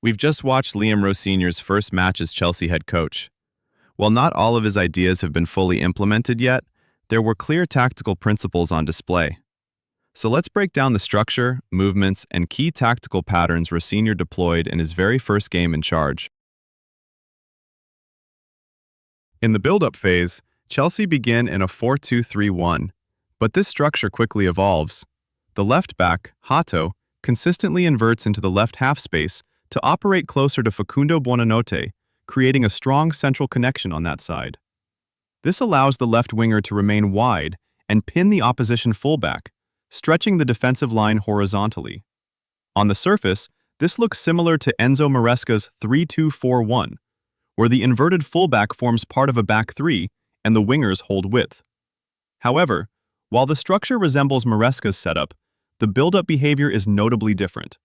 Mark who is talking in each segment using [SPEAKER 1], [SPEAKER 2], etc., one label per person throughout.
[SPEAKER 1] We've just watched Liam Rosenior's first match as Chelsea head coach. While not all of his ideas have been fully implemented yet, there were clear tactical principles on display. So let's break down the structure, movements, and key tactical patterns Rosenior deployed in his very first game in charge. In the build-up phase, Chelsea began in a 4-2-3-1, but this structure quickly evolves. The left back, Hato, consistently inverts into the left half space to operate closer to Facundo Buonanotte, creating a strong central connection on that side. This allows the left winger to remain wide and pin the opposition fullback, stretching the defensive line horizontally. On the surface, this looks similar to Enzo Maresca's 3-2-4-1, where the inverted fullback forms part of a back three and the wingers hold width. However, while the structure resembles Maresca's setup, the build-up behavior is notably different.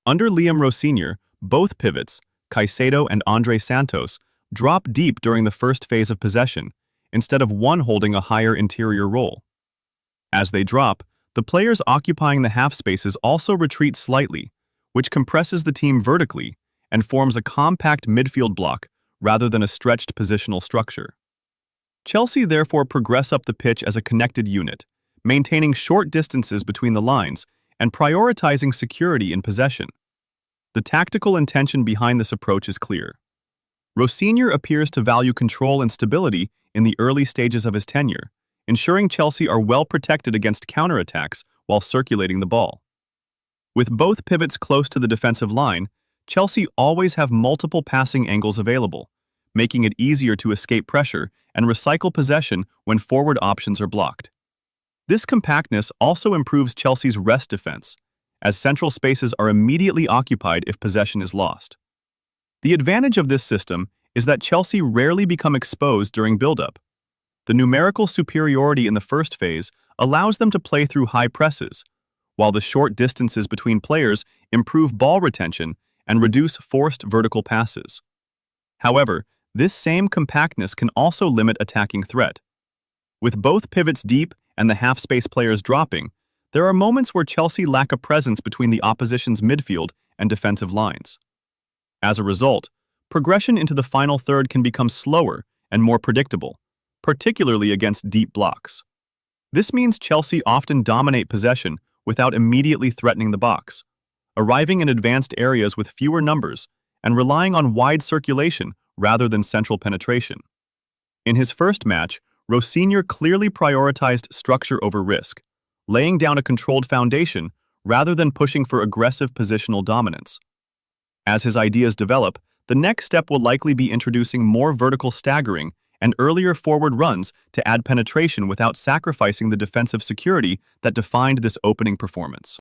[SPEAKER 1] Under Liam Rosenior, both pivots, Caicedo and Andre Santos, drop deep during the first phase of possession, instead of one holding a higher interior role. As they drop, the players occupying the half spaces also retreat slightly, which compresses the team vertically and forms a compact midfield block rather than a stretched positional structure. Chelsea therefore progress up the pitch as a connected unit, maintaining short distances between the lines and prioritizing security in possession. The tactical intention behind this approach is clear. Rosenior appears to value control and stability in the early stages of his tenure, ensuring Chelsea are well protected against counterattacks while circulating the ball. With both pivots close to the defensive line, Chelsea always have multiple passing angles available, making it easier to escape pressure and recycle possession when forward options are blocked. This compactness also improves Chelsea's rest defense, as central spaces are immediately occupied if possession is lost. The advantage of this system is that Chelsea rarely become exposed during build-up. The numerical superiority in the first phase allows them to play through high presses, while the short distances between players improve ball retention and reduce forced vertical passes. However, this same compactness can also limit attacking threat. With both pivots deep and the half-space players dropping, there are moments where Chelsea lack a presence between the opposition's midfield and defensive lines. As a result, progression into the final third can become slower and more predictable, particularly against deep blocks. This means Chelsea often dominate possession without immediately threatening the box, arriving in advanced areas with fewer numbers and relying on wide circulation rather than central penetration. In his first match, Rosenior clearly prioritized structure over risk, laying down a controlled foundation rather than pushing for aggressive positional dominance. As his ideas develop, the next step will likely be introducing more vertical staggering and earlier forward runs to add penetration without sacrificing the defensive security that defined this opening performance.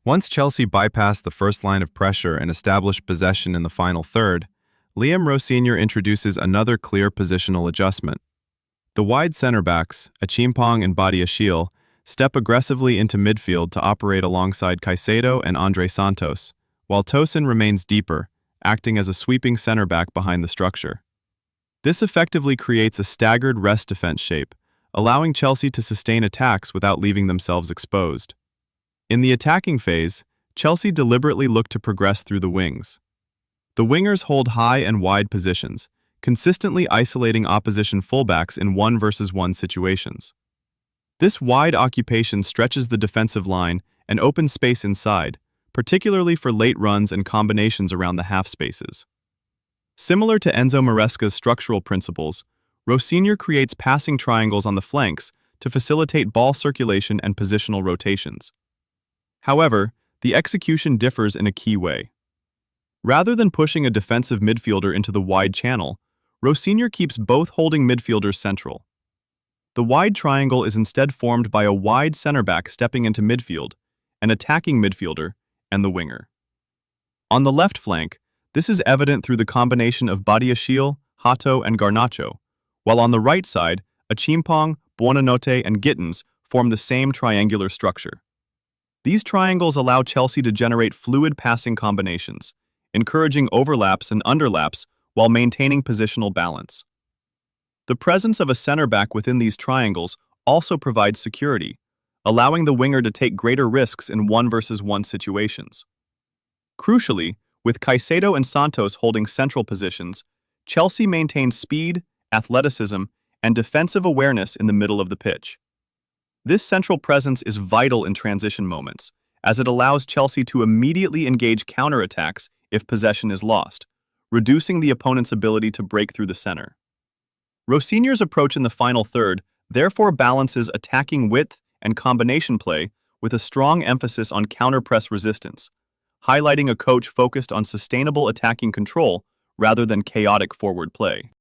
[SPEAKER 1] Once Chelsea bypassed the first line of pressure and established possession in the final third, Liam Rosenior introduces another clear positional adjustment. The wide center-backs, Achimpong and Badiashile, step aggressively into midfield to operate alongside Caicedo and Andre Santos, while Tosin remains deeper, acting as a sweeping center-back behind the structure. This effectively creates a staggered rest defense shape, allowing Chelsea to sustain attacks without leaving themselves exposed. In the attacking phase, Chelsea deliberately look to progress through the wings. The wingers hold high and wide positions, consistently isolating opposition fullbacks in 1-versus-1 situations. This wide occupation stretches the defensive line and opens space inside, particularly for late runs and combinations around the half spaces. Similar to Enzo Maresca's structural principles, Rosenior creates passing triangles on the flanks to facilitate ball circulation and positional rotations. However, the execution differs in a key way. Rather than pushing a defensive midfielder into the wide channel, Rosenior keeps both holding midfielders central. The wide triangle is instead formed by a wide center-back stepping into midfield, an attacking midfielder, and the winger. On the left flank, this is evident through the combination of Badiashile, Hato, and Garnacho, while on the right side, Achimpong, Buonanotte, and Gittins form the same triangular structure. These triangles allow Chelsea to generate fluid passing combinations, encouraging overlaps and underlaps while maintaining positional balance. The presence of a center-back within these triangles also provides security, allowing the winger to take greater risks in 1-versus-1 situations. Crucially, with Caicedo and Santos holding central positions, Chelsea maintained speed, athleticism, and defensive awareness in the middle of the pitch. This central presence is vital in transition moments, as it allows Chelsea to immediately engage counterattacks if possession is lost, reducing the opponent's ability to break through the center. Rosenior's approach in the final third therefore balances attacking width and combination play with a strong emphasis on counter-press resistance, highlighting a coach focused on sustainable attacking control rather than chaotic forward play.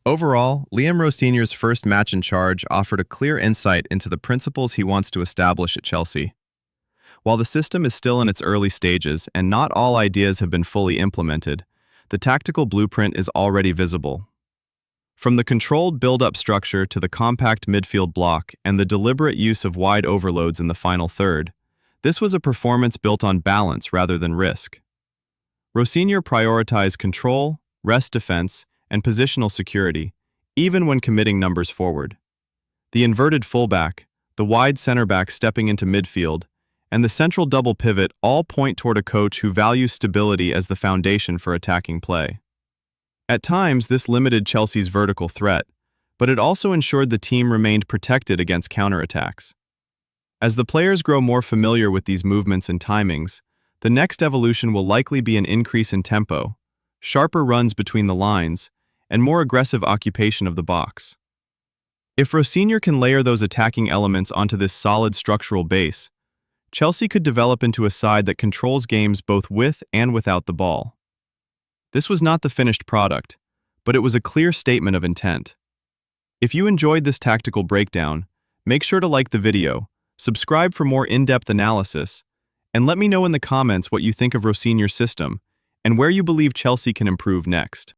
[SPEAKER 1] Overall, Liam Rosenior's first match in charge offered a clear insight into the principles he wants to establish at Chelsea. While the system is still in its early stages and not all ideas have been fully implemented, the tactical blueprint is already visible. From the controlled build-up structure to the compact midfield block and the deliberate use of wide overloads in the final third, this was a performance built on balance rather than risk. Rosenior prioritized control, rest defense, and positional security, even when committing numbers forward. The inverted fullback, the wide center back stepping into midfield, and the central double pivot all point toward a coach who values stability as the foundation for attacking play. At times, this limited Chelsea's vertical threat, but it also ensured the team remained protected against counterattacks. As the players grow more familiar with these movements and timings, the next evolution will likely be an increase in tempo, sharper runs between the lines, and more aggressive occupation of the box. If Rosenior can layer those attacking elements onto this solid structural base, Chelsea could develop into a side that controls games both with and without the ball. This was not the finished product, but it was a clear statement of intent. If you enjoyed this tactical breakdown, make sure to like the video, subscribe for more in-depth analysis, and let me know in the comments what you think of Rosenior's system and where you believe Chelsea can improve next.